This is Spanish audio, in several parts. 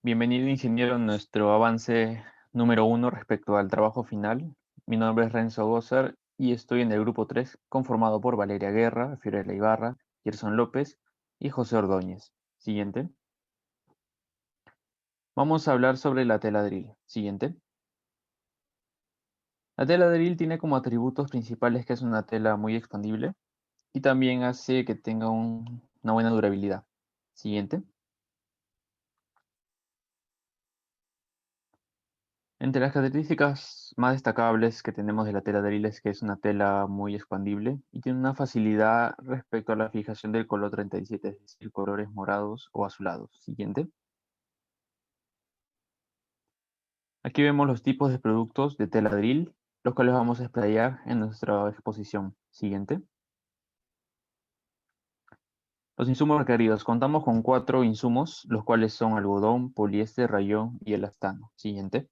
Bienvenido, ingeniero, a nuestro avance número 1 respecto al trabajo final. Mi nombre es Renzo Gozar y estoy en el grupo 3, conformado por Valeria Guerra, Fiorella Ibarra, Gerson López y José Ordóñez. Siguiente. Vamos a hablar sobre la tela drill. Siguiente. La tela drill tiene como atributos principales que es una tela muy expandible y también hace que tenga una buena durabilidad. Siguiente. Entre las características más destacables que tenemos de la tela drill es que es una tela muy expandible y tiene una facilidad respecto a la fijación del color 37, es decir, colores morados o azulados. Siguiente. Aquí vemos los tipos de productos de tela drill, los cuales vamos a explayar en nuestra exposición. Siguiente. Los insumos requeridos. Contamos con 4 insumos, los cuales son algodón, poliéster, rayón y elastano. Siguiente.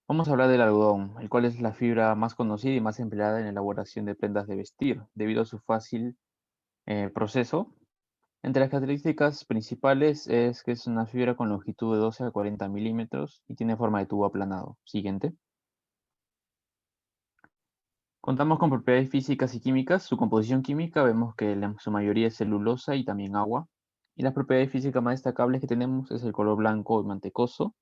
Vamos a hablar del algodón, el cual es la fibra más conocida y más empleada en la elaboración de prendas de vestir, debido a su fácil proceso. Entre las características principales es que es una fibra con longitud de 12 a 40 milímetros y tiene forma de tubo aplanado. Siguiente. Contamos con propiedades físicas y químicas. Su composición química vemos que su mayoría es celulosa y también agua. Y las propiedades físicas más destacables que tenemos es el color blanco y mantecoso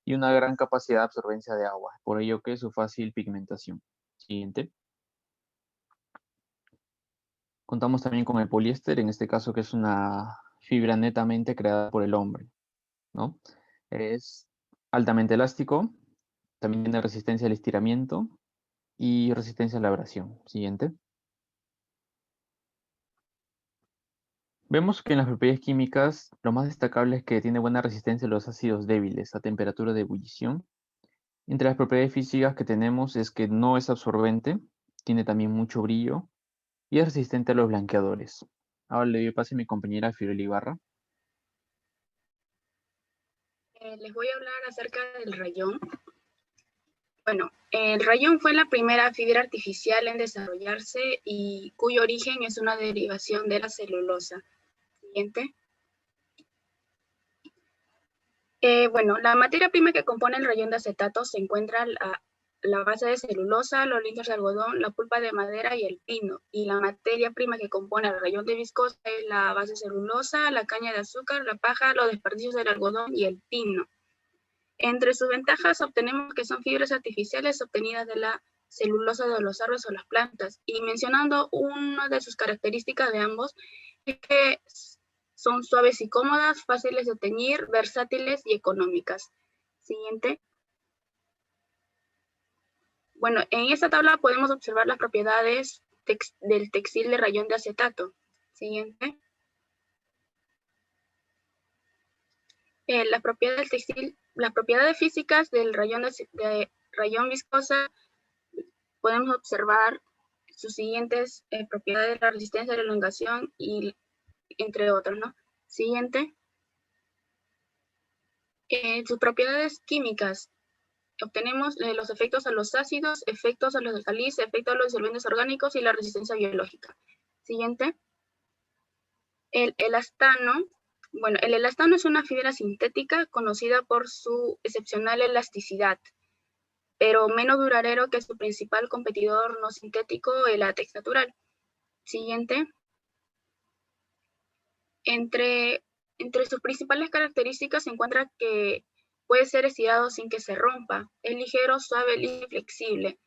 y una gran capacidad de absorbencia de agua, por ello que su fácil pigmentación. Siguiente. Contamos también con el poliéster, en este caso que es una fibra netamente creada por el hombre, ¿no? Es altamente elástico, también tiene resistencia al estiramiento y resistencia a la abrasión. Siguiente. Vemos que en las propiedades químicas lo más destacable es que tiene buena resistencia a los ácidos débiles a temperatura de ebullición. Entre las propiedades físicas que tenemos es que no es absorbente, tiene también mucho brillo y es resistente a los blanqueadores. Ahora le doy pase a mi compañera Fiorella Ibarra. Les voy a hablar acerca del rayón. Bueno, el rayón fue la primera fibra artificial en desarrollarse y cuyo origen es una derivación de la celulosa. Siguiente. Bueno, la materia prima que compone el rayón de acetato se encuentra la base de celulosa, los lindos de algodón, la pulpa de madera y el pino. Y la materia prima que compone el rayón de viscosa es la base de celulosa, la caña de azúcar, la paja, los desperdicios del algodón y el pino. Entre sus ventajas obtenemos que son fibras artificiales obtenidas de la celulosa de los árboles o las plantas. Y mencionando una de sus características de ambos, es que son suaves y cómodas, fáciles de teñir, versátiles y económicas. Siguiente. Bueno, en esta tabla podemos observar las propiedades del textil de rayón de acetato. Siguiente. Las propiedades del textil, las propiedades físicas del rayón de rayón viscosa, podemos observar sus siguientes propiedades: la resistencia, la elongación y entre otros, ¿no? Siguiente. Sus propiedades químicas. Obtenemos los efectos a los ácidos, efectos a los alcalis, efectos a los disolventes orgánicos y la resistencia biológica. Siguiente. El elastano. Bueno, el elastano es una fibra sintética conocida por su excepcional elasticidad, pero menos duradero que su principal competidor no sintético, el látex natural. Siguiente. Entre sus principales características se encuentra que puede ser estirado sin que se rompa, es ligero, suave, liso y flexible,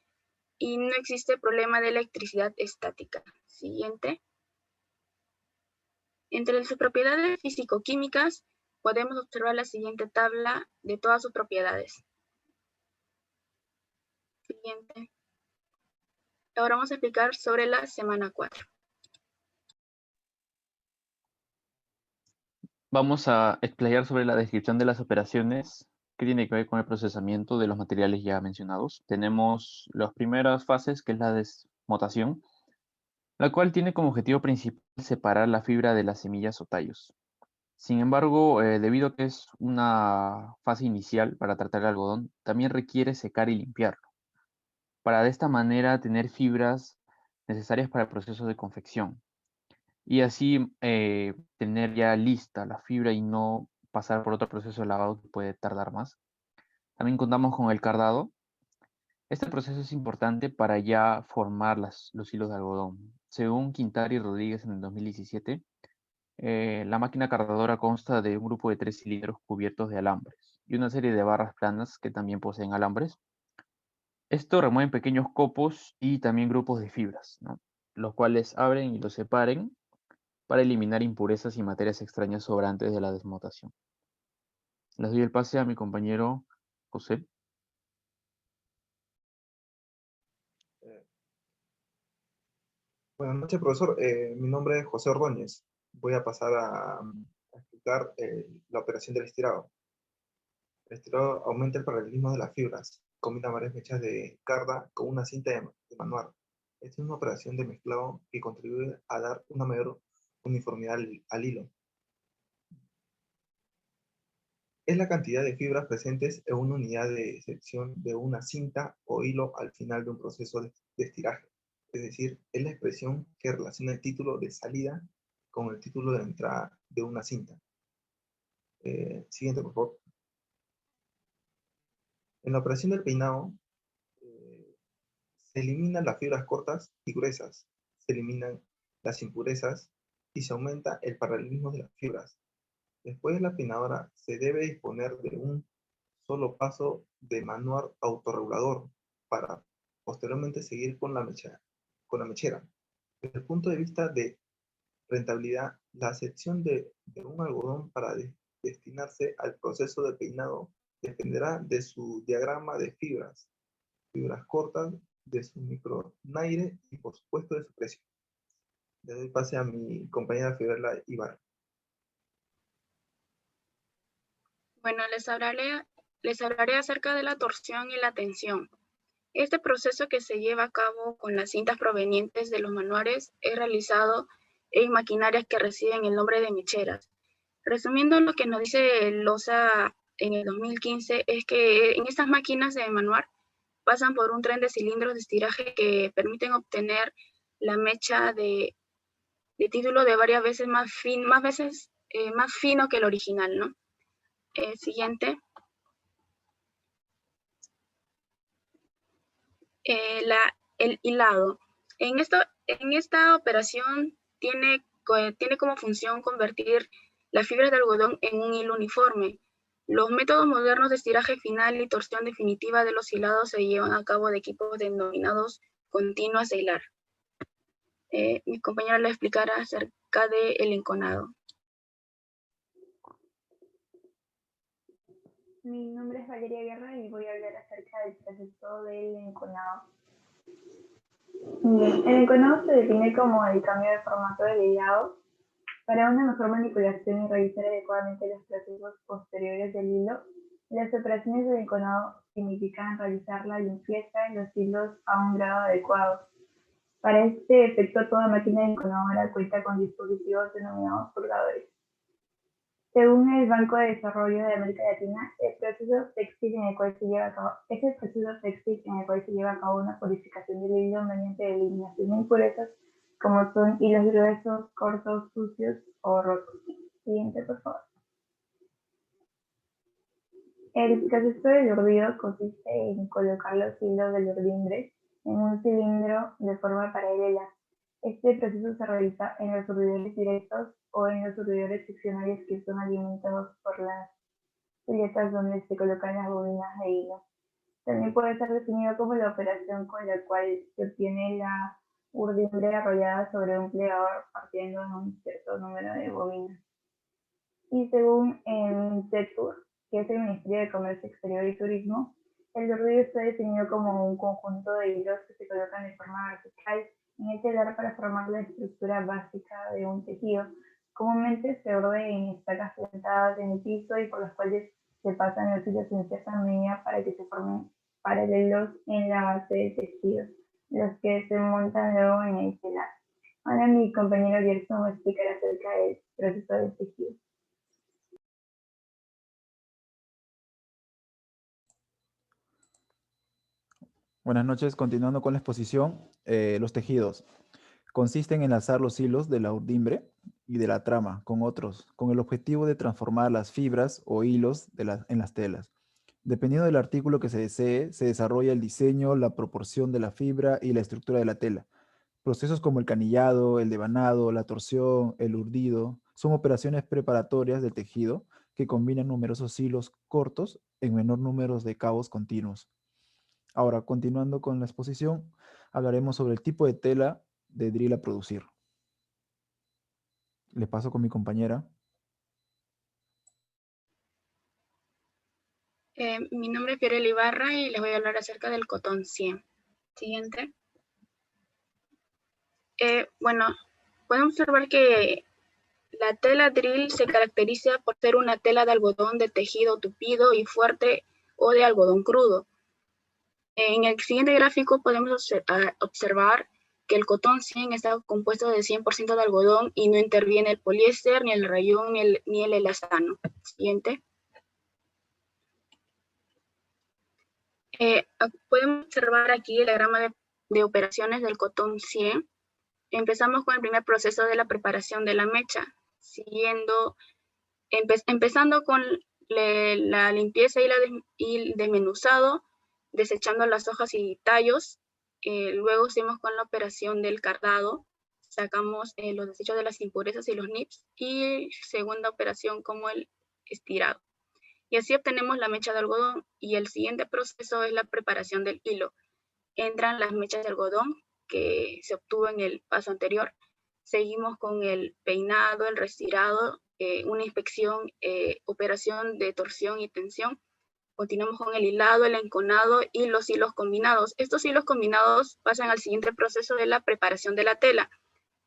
y no existe problema de electricidad estática. Siguiente. Entre sus propiedades físico-químicas podemos observar la siguiente tabla de todas sus propiedades. Siguiente. Ahora vamos a explicar sobre la semana 4. Vamos a explayar sobre la descripción de las operaciones que tiene que ver con el procesamiento de los materiales ya mencionados. Tenemos las primeras fases, que es la desmotación, la cual tiene como objetivo principal separar la fibra de las semillas o tallos. Sin embargo, debido a que es una fase inicial para tratar el algodón, también requiere secar y limpiarlo, para de esta manera tener fibras necesarias para el proceso de confección y así tener ya lista la fibra y no pasar por otro proceso de lavado que puede tardar más. También contamos con el cardado. Este proceso es importante para ya formar los hilos de algodón. Según Quintari y Rodríguez en el 2017, la máquina cardadora consta de un grupo de 3 cilindros cubiertos de alambres y una serie de barras planas que también poseen alambres. Esto remueve pequeños copos y también grupos de fibras, ¿no? Los cuales abren y los separen para eliminar impurezas y materias extrañas sobrantes de la desmotación. Les doy el pase a mi compañero José. Eh, Buenas noches, profesor. Mi nombre es José Ordóñez. Voy a pasar a explicar la operación del estirado. El estirado aumenta el paralelismo de las fibras. Combina varias mechas de carda con una cinta de manual. Esta es una operación de mezclado que contribuye a dar una mayor uniformidad al hilo. Es la cantidad de fibras presentes en una unidad de sección de una cinta o hilo al final de un proceso de estiraje. Es decir, es la expresión que relaciona el título de salida con el título de entrada de una cinta. Siguiente, por favor. En la operación del peinado, se eliminan las fibras cortas y gruesas, se eliminan las impurezas y se aumenta el paralelismo de las fibras. Después de la peinadora, se debe disponer de un solo paso de manual autorregulador para posteriormente seguir con la mechera. Desde el punto de vista de rentabilidad, la sección de un algodón para destinarse al proceso de peinado dependerá de su diagrama de fibras cortas, de su micronaire y por supuesto de su precio. Le doy pase a mi compañera Fiorella Ibar. Bueno, les hablaré acerca de la torsión y la tensión. Este proceso que se lleva a cabo con las cintas provenientes de los manuales es realizado en maquinarias que reciben el nombre de mecheras. Resumiendo lo que nos dice LOSA en el 2015 es que en estas máquinas de manual pasan por un tren de cilindros de estiraje que permiten obtener la mecha de título de varias veces más fino que el original, ¿no? Siguiente. El hilado. En esta operación tiene como función convertir las fibras de algodón en un hilo uniforme. Los métodos modernos de estiraje final y torsión definitiva de los hilados se llevan a cabo de equipos denominados continuas de hilar. Mi compañera le explicará acerca del enconado. Mi nombre es Valeria Guerra y voy a hablar acerca del proceso del enconado. Bien, el enconado se define como el cambio de formato del hilado para una mejor manipulación y realizar adecuadamente los procesos posteriores del hilo. Las operaciones de enconado significan realizar la limpieza de los hilos a un grado adecuado. Para este efecto, toda máquina de enconadora cuenta con dispositivos denominados purgadores. Según el Banco de Desarrollo de América Latina, es el proceso textil en el cual se lleva a cabo una purificación del hilo mediante eliminación de impurezas, como son hilos gruesos, cortos, sucios o rotos. Siguiente, por favor. El proceso del urdido consiste en colocar los hilos del urdimbre en un cilindro de forma paralela. Este proceso se realiza en los urdidores directos o en los urdidores seccionales que son alimentados por las piletas donde se colocan las bobinas de hilo. También puede ser definido como la operación con la cual se obtiene la urdimbre arrollada sobre un plegador partiendo de un cierto número de bobinas. Y según el CETUR, que es el Ministerio de Comercio Exterior y Turismo, el urdido está definido como un conjunto de hilos que se colocan de forma vertical en el telar para formar la estructura básica de un tejido. Comúnmente se urde en estacas plantadas en el piso y por las cuales se pasan los hilos en cierta medida para que se formen paralelos en la base del tejido, los que se montan luego en el telar. Ahora mi compañero Gerson va a explicar acerca del proceso del tejido. Buenas noches, continuando con la exposición, los tejidos. Consiste en enlazar los hilos de la urdimbre y de la trama con otros, con el objetivo de transformar las fibras o hilos en las telas. Dependiendo del artículo que se desee, se desarrolla el diseño, la proporción de la fibra y la estructura de la tela. Procesos como el canillado, el devanado, la torsión, el urdido, son operaciones preparatorias del tejido que combinan numerosos hilos cortos en menor número de cabos continuos. Ahora, continuando con la exposición, hablaremos sobre el tipo de tela de drill a producir. Le paso con mi compañera. Mi nombre es Fiorella Ibarra y les voy a hablar acerca del cotón 100. Siguiente. Bueno, podemos observar que la tela drill se caracteriza por ser una tela de algodón de tejido tupido y fuerte o de algodón crudo. En el siguiente gráfico podemos observar que el cotón 100 está compuesto de 100% de algodón y no interviene el poliéster, ni el rayón, ni el elastano. Siguiente. Podemos observar aquí el diagrama de operaciones del cotón 100. Empezamos con el primer proceso de la preparación de la mecha, empezando con la limpieza y el desmenuzado, desechando las hojas y tallos. Luego seguimos con la operación del cardado, sacamos los desechos de las impurezas y los nips, y segunda operación como el estirado. Y así obtenemos la mecha de algodón, y el siguiente proceso es la preparación del hilo. Entran las mechas de algodón que se obtuvo en el paso anterior. Seguimos con el peinado, el restirado, una inspección, operación de torsión y tensión. Continuamos con el hilado, el enconado y los hilos combinados. Estos hilos combinados pasan al siguiente proceso de la preparación de la tela.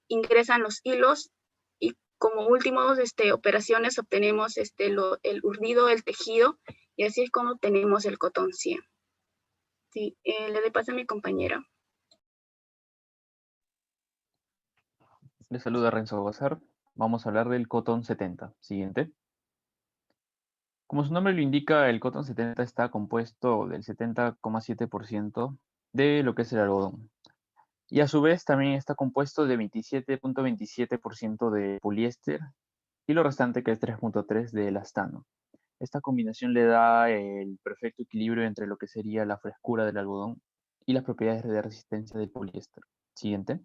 Ingresan los hilos y como últimas operaciones obtenemos el urdido, el tejido, y así es como obtenemos el cotón 100. Sí, le doy paso a mi compañera. Le saluda Renzo Bazar. Vamos a hablar del cotón 70. Siguiente. Como su nombre lo indica, el cotón 70 está compuesto del 70,7% de lo que es el algodón. Y a su vez también está compuesto de 27,27% de poliéster y lo restante que es 3,3% de elastano. Esta combinación le da el perfecto equilibrio entre lo que sería la frescura del algodón y las propiedades de resistencia del poliéster. Siguiente.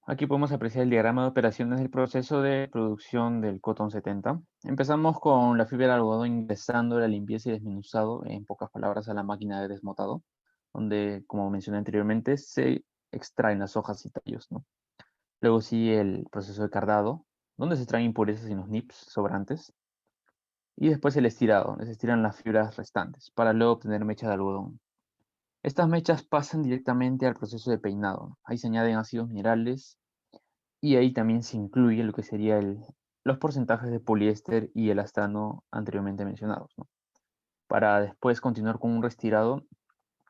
Aquí podemos apreciar el diagrama de operaciones del proceso de producción del cotón 70. Empezamos con la fibra de algodón ingresando la limpieza y desmenuzado, en pocas palabras, a la máquina de desmotado, donde, como mencioné anteriormente, se extraen las hojas y tallos, ¿no? Luego sigue el proceso de cardado, donde se extraen impurezas y los nips sobrantes. Y después el estirado, donde se estiran las fibras restantes, para luego obtener mecha de algodón. Estas mechas pasan directamente al proceso de peinado. Ahí se añaden ácidos minerales y ahí también se incluye lo que sería los porcentajes de poliéster y elastano anteriormente mencionados, ¿no? Para después continuar con un restirado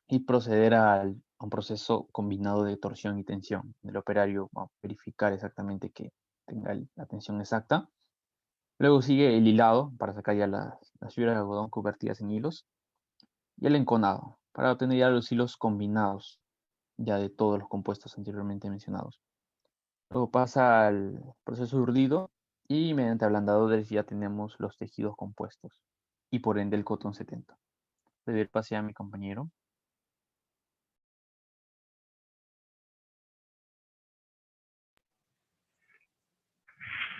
y proceder a un proceso combinado de torsión y tensión. El operario va a verificar exactamente que tenga la tensión exacta. Luego sigue el hilado para sacar ya las fibras de algodón convertidas en hilos. Y el enconado para obtener ya los hilos combinados ya de todos los compuestos anteriormente mencionados. Luego pasa al proceso de urdido y mediante ablandadores ya tenemos los tejidos compuestos y por ende el cotón 70. Le doy el pase a mi compañero.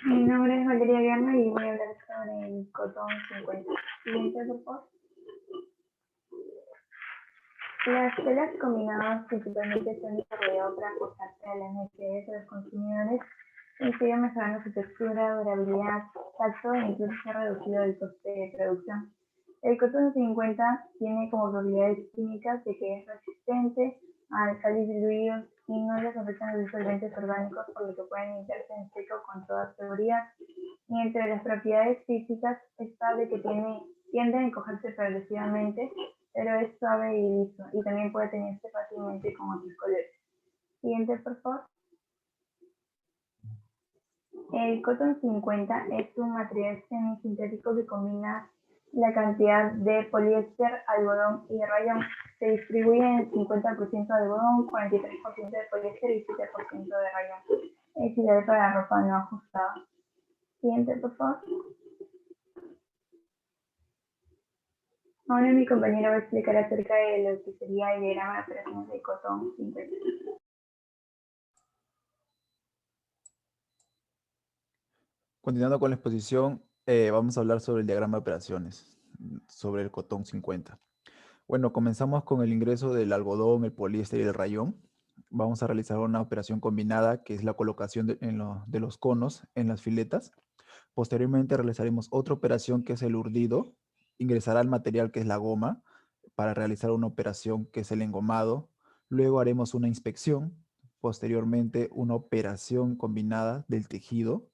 Mi nombre es Valeria Viana y voy a hablar sobre el cotón 50. Siguiente, por favor. Las telas combinadas principalmente se han desarrollado para ajustarse a las necesidades de los consumidores y sigue mejorando su textura, durabilidad, tacto e incluso se ha reducido el coste de producción. El cotón 50 tiene como propiedades químicas de que es resistente a sales diluidos y no les afectan los disolventes orgánicos, por lo que pueden limpiarse en seco con toda seguridad. Y entre las propiedades físicas está de que tiende a encogerse progresivamente, pero es suave y liso, y también puede teñirse fácilmente con otros colores. Siguiente, por favor. El cotón 50 es un material semisintético que combina La cantidad de poliéster, algodón y rayón se distribuye en 50% de algodón, 43% de poliéster y 7% de rayón. Es ideal para ropa no ajustada. Siguiente, por favor. Ahora mi compañero va a explicar acerca de lo que sería el diagrama de operaciones de cotón sintético. Continuando con la exposición, vamos a hablar sobre el diagrama de operaciones, sobre el cotón 50. Bueno, comenzamos con el ingreso del algodón, el poliéster y el rayón. Vamos a realizar una operación combinada, que es la colocación de los conos en las filetas. Posteriormente realizaremos otra operación, que es el urdido. Ingresará el material, que es la goma, para realizar una operación, que es el engomado. Luego haremos una inspección. Posteriormente, una operación combinada del tejido,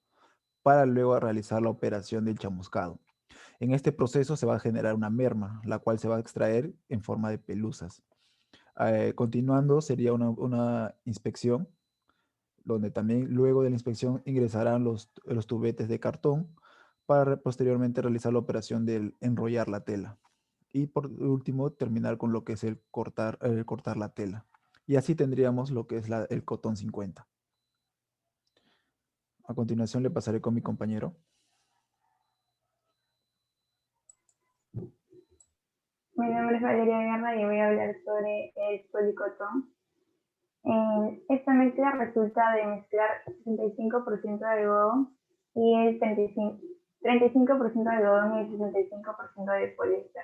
para luego realizar la operación del chamuscado. En este proceso se va a generar una merma, la cual se va a extraer en forma de pelusas. Continuando sería una inspección, donde también luego de la inspección ingresarán los tubetes de cartón, para posteriormente realizar la operación del enrollar la tela. Y por último terminar con lo que es el cortar la tela. Y así tendríamos lo que es el cotón 50. A continuación le pasaré con mi compañero. Mi nombre es Valeria Guerra y voy a hablar sobre el policotón. Esta mezcla resulta de mezclar 65% de algodón y el 35% de algodón y el 65% de poliéster.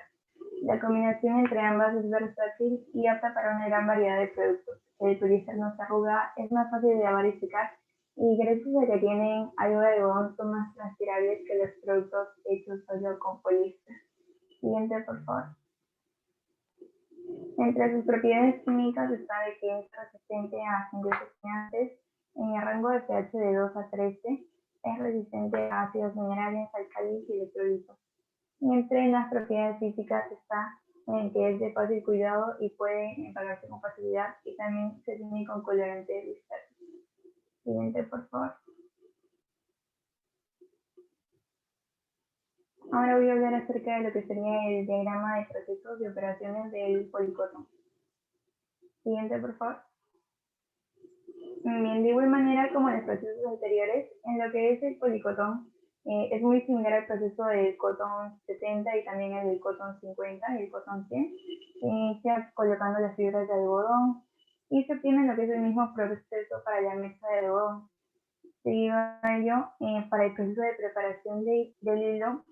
La combinación entre ambas es versátil y apta para una gran variedad de productos. El poliéster no se arruga, es más fácil de lavar y secar, y gracias a que tienen algo de algodón son más transpirables que los productos hechos solo con poliéster. Siguiente, por favor. Entre sus propiedades químicas está de que es resistente a agentes oxidantes en el rango de pH de 2 a 13, es resistente a ácidos minerales, alcalinos y electrolitos. Y entre las propiedades físicas está en que es de fácil cuidado y puede empagarse con facilidad, y también se tiene con colorantes dispersos. Siguiente, por favor. Ahora voy a hablar acerca de lo que sería el diagrama de procesos y operaciones del policotón. Siguiente, por favor. Bien, de igual manera como en los procesos anteriores, en lo que es el policotón, es muy similar al proceso del cotón 70 y también el del cotón 50 y el cotón 100. Se inicia colocando las fibras de algodón y se obtiene lo que es el mismo proceso para la mezcla de algodón. Seguido a ello, para el proceso de preparación del hilo,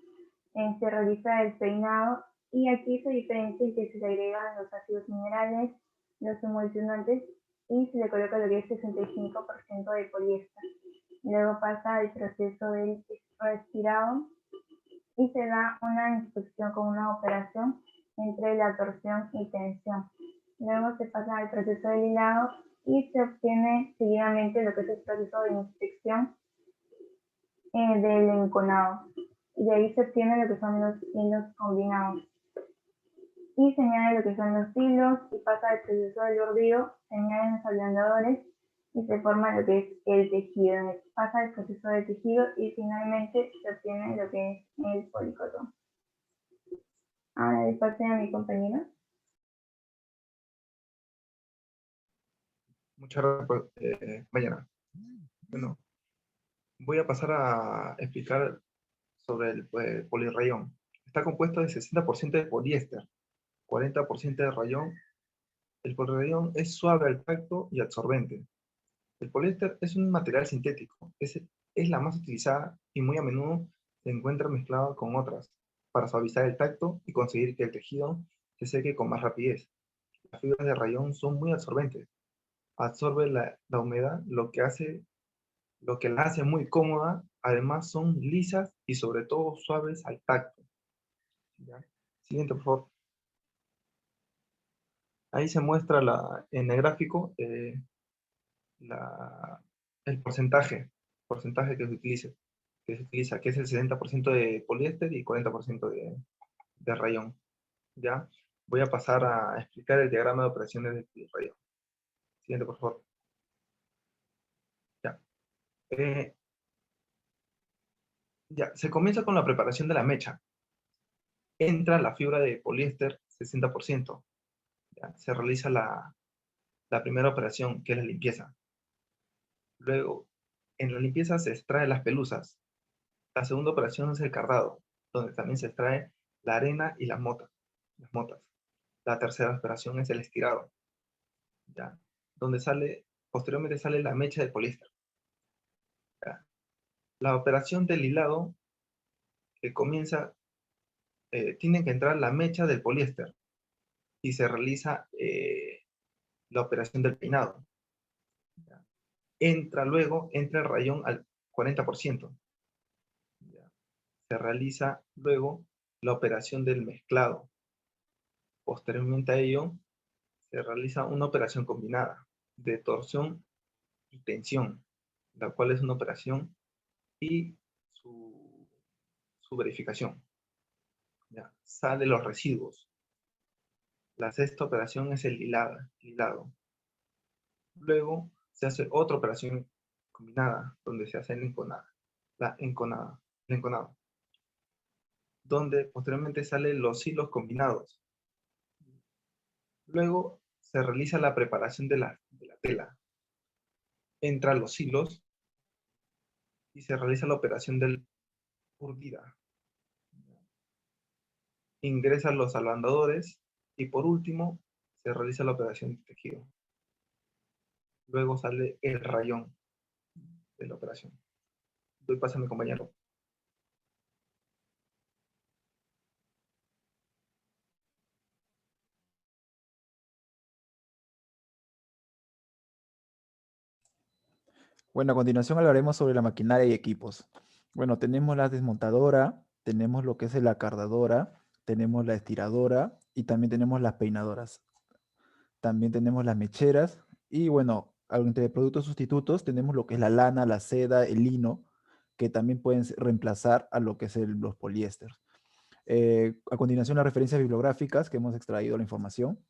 se realiza el peinado, y aquí se diferencia en que se le agregan los ácidos minerales, los emulsionantes, y se le coloca lo que es 65% de poliéster. Luego pasa al proceso del estirado y se da una inspección con una operación entre la torsión y tensión. Luego se pasa al proceso del hilado y se obtiene seguidamente lo que es el proceso de inspección del enconado. Y de ahí se obtiene lo que son los hilos combinados. Y se añade lo que son los hilos y pasa al proceso del urdido, se añaden los ablandadores y se forma lo que es el tejido. Pasa el proceso de tejido y finalmente se obtiene lo que es el policotón. Ahora le paso a mi compañero. Muchas gracias, Mayana. Bueno, voy a pasar a explicar sobre el polirrayón. Está compuesto de 60% de poliéster, 40% de rayón. El polirrayón es suave al tacto y absorbente. El poliéster es un material sintético, es la más utilizada y muy a menudo se encuentra mezclado con otras para suavizar el tacto y conseguir que el tejido se seque con más rapidez. Las fibras de rayón son muy absorbentes, absorbe la humedad, lo que la hace muy cómoda. Además son lisas y sobre todo suaves al tacto. ¿Ya? Siguiente, por favor. Ahí se muestra en el gráfico el porcentaje que se utiliza, que es el 70% de poliéster y 40% de rayón. ¿Ya? Voy a pasar a explicar el diagrama de operaciones del rayón. Siguiente, por favor. Ya. Ya, se comienza con la preparación de la mecha. entra la fibra de poliéster 60%. ¿Ya? Se realiza la primera operación, que es la limpieza. Luego, en la limpieza se extrae las pelusas. La segunda operación es el cardado, donde también se extrae la arena y las motas. La tercera operación es el estirado, ¿ya? Donde posteriormente sale la mecha de poliéster. ¿Ya? La operación del hilado, que comienza, tiene que entrar la mecha del poliéster y se realiza la operación del peinado. ¿Ya? Entra el rayón al 40%. ¿Ya? Se realiza luego la operación del mezclado. Posteriormente a ello, se realiza una operación combinada de torsión y tensión, la cual es una operación y su verificación. ¿Ya? Salen los residuos. La sexta operación es el hilado. Luego se hace otra operación combinada, donde se hace el enconado, donde posteriormente salen los hilos combinados. Luego se realiza la preparación de la tela. Entran los hilos y se realiza la operación del urdida. Ingresan los ablandadores y por último se realiza la operación de tejido. Luego sale el rayón de la operación. Doy paso a mi compañero. Bueno, a continuación hablaremos sobre la maquinaria y equipos. Bueno, tenemos la desmontadora, tenemos lo que es la cardadora, tenemos la estiradora y también tenemos las peinadoras. También tenemos las mecheras y bueno, entre productos sustitutos tenemos lo que es la lana, la seda, el lino, que también pueden reemplazar a lo que es los poliésteres. A continuación, las referencias bibliográficas que hemos extraído la información.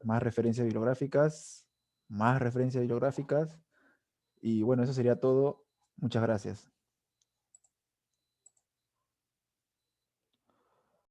Más referencias bibliográficas, más referencias bibliográficas. Y bueno, eso sería todo. Muchas gracias.